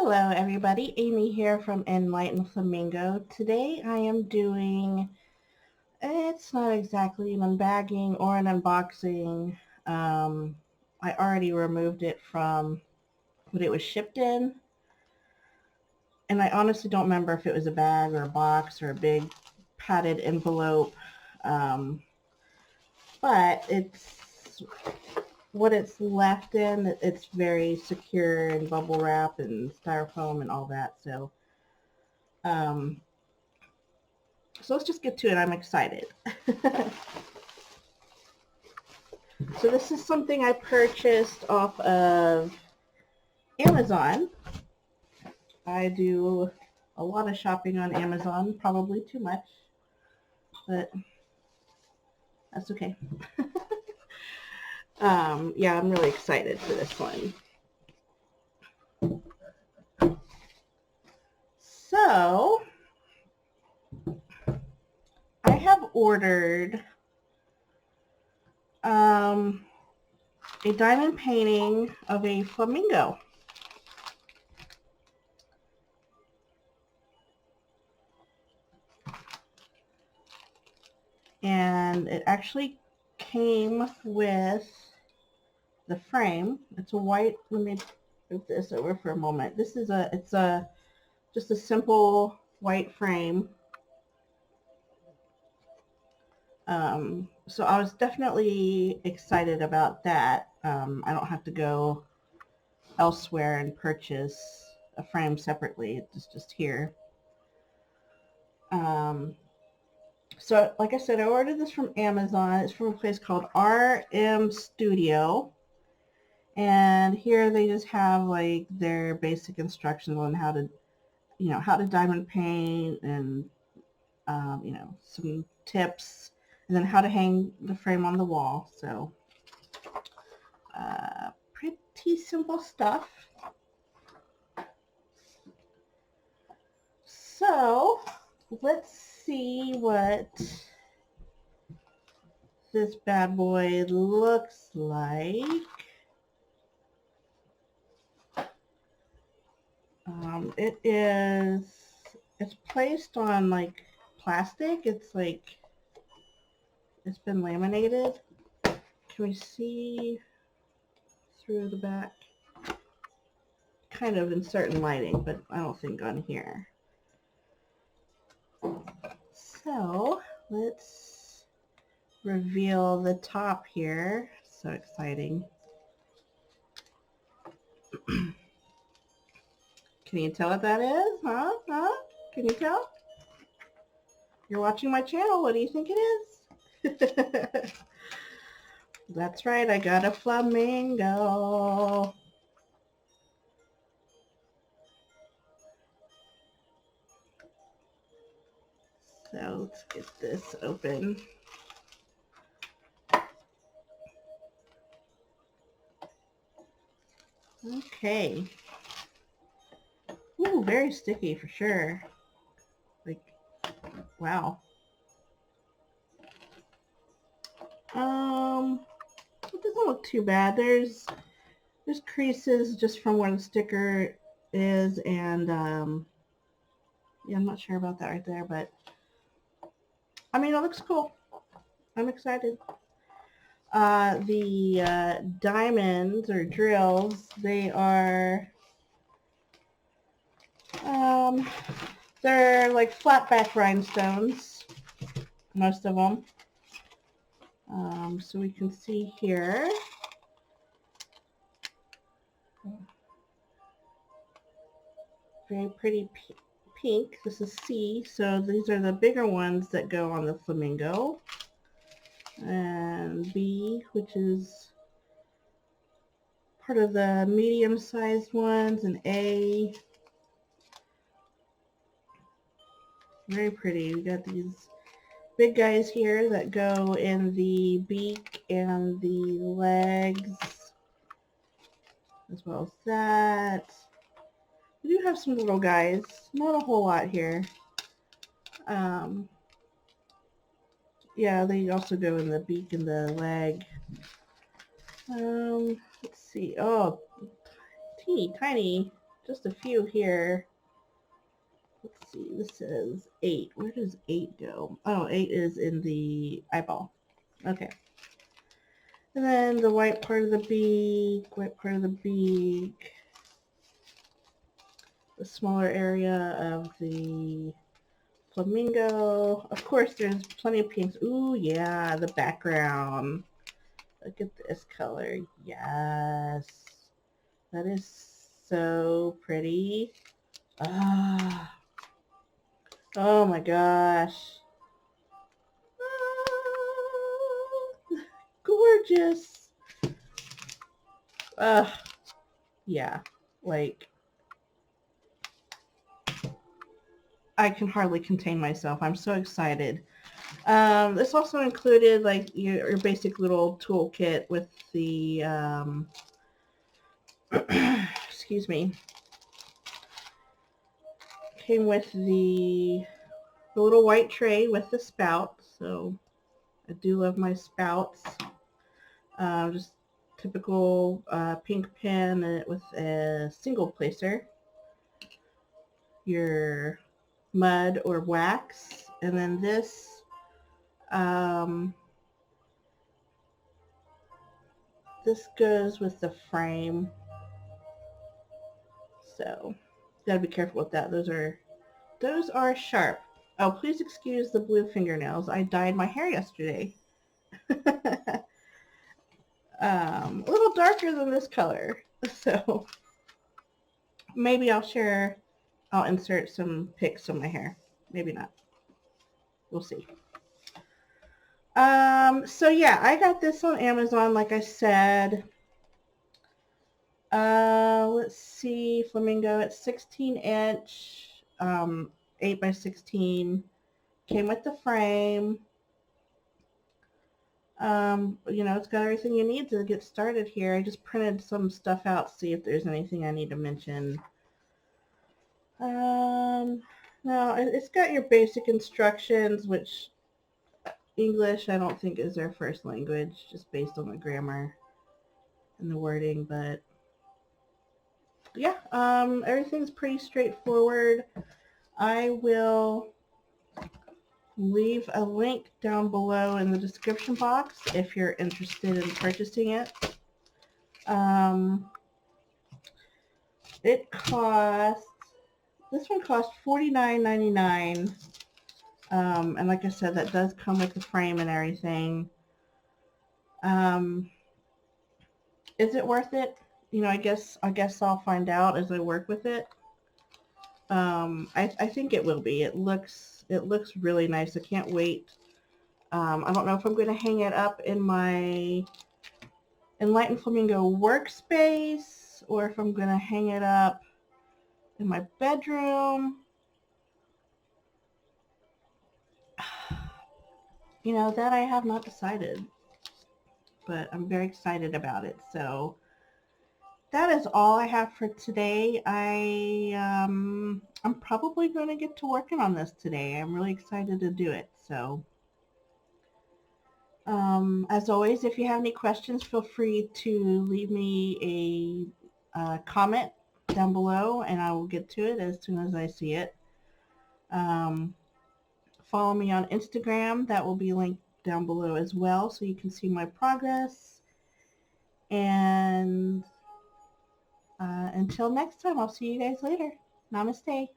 Hello everybody, Amy here from Enlightened Flamingo. Today I am doing, it's not exactly an unbagging or an unboxing. I already removed it from what it was shipped in, and I honestly don't remember if it was a bag or a box or a big padded envelope, but it's what it's left in. It's very secure and bubble wrap and styrofoam and all that, so so let's just get to it. I'm excited. So this is something I purchased off of Amazon. I do a lot of shopping on Amazon, probably too much, but that's okay. Yeah, I'm really excited for this one. So I have ordered a diamond painting of a flamingo. And it actually came with the frame. It's a white, let me move this over for a moment. This is just a simple white frame. So I was definitely excited about that. I don't have to go elsewhere and purchase a frame separately. It's just here. So like I said, I ordered this from Amazon. It's from a place called RM Studio. And here they just have like their basic instructions on how to, how to diamond paint and, some tips, and then how to hang the frame on the wall. So pretty simple stuff. So let's see what this bad boy looks like. It's placed on like plastic. It's like, it's been laminated. Can we see through the back? Kind of in certain lighting, but I don't think on here. So let's reveal the top here. So exciting. Can you tell what that is? Huh? Can you tell? You're watching my channel. What do you think it is? That's right. I got a flamingo. So let's get this open. Okay. Ooh, very sticky for sure. Like, wow. It doesn't look too bad. There's creases just from where the sticker is, and yeah, I'm not sure about that right there, but I mean, it looks cool. I'm excited. The diamonds or drills, they are they're like flat back rhinestones, most of them. So we can see here. Very pretty pink. This is C, so these are the bigger ones that go on the flamingo. And B, which is part of the medium-sized ones, and A. Very pretty. We got these big guys here that go in the beak and the legs, as well as that. We do have some little guys, not a whole lot here. Yeah, they also go in the beak and the leg. Let's see. Oh, teeny tiny, just a few here. Let's see, this says 8. Where does 8 go? Oh, 8 is in the eyeball. Okay. And then the white part of the beak, the smaller area of the flamingo. Of course, there's plenty of pinks. Ooh, yeah, the background. Look at this color. Yes. That is so pretty. Ah. Oh my gosh. Ah, gorgeous. Yeah. Like, I can hardly contain myself. I'm so excited. This also included like your basic little toolkit with the excuse me, came with the little white tray with the spout. So I do love my spouts. Just typical pink pen with a single placer, your mud or wax, and then this this goes with the frame. So gotta be careful with that. Those are sharp. Oh, please excuse the blue fingernails. I dyed my hair yesterday. A little darker than this color. So maybe I'll insert some pics of my hair. Maybe not. We'll see. So yeah, I got this on Amazon, like I said. Let's see, Flamingo, it's 16-inch, 8 by 16. Came with the frame. You know, it's got everything you need to get started here. I just printed some stuff out to see if there's anything I need to mention. No, it's got your basic instructions, which English I don't think is their first language, just based on the grammar and the wording, but yeah, everything's pretty straightforward. I will leave a link down below in the description box if you're interested in purchasing it. This one cost $49.99. And like I said, that does come with the frame and everything. Is it worth it? You know, I guess I'll find out as I work with it. I think it will be. It looks really nice. I can't wait. I don't know if I'm going to hang it up in my Enlightened Flamingo workspace or if I'm going to hang it up in my bedroom. You know, that I have not decided, but I'm very excited about it. So that is all I have for today. I'm probably going to get to working on this today. I'm really excited to do it. So as always, if you have any questions, feel free to leave me a comment down below and I will get to it as soon as I see it. Follow me on Instagram. That will be linked down below as well so you can see my progress. And until next time, I'll see you guys later. Namaste.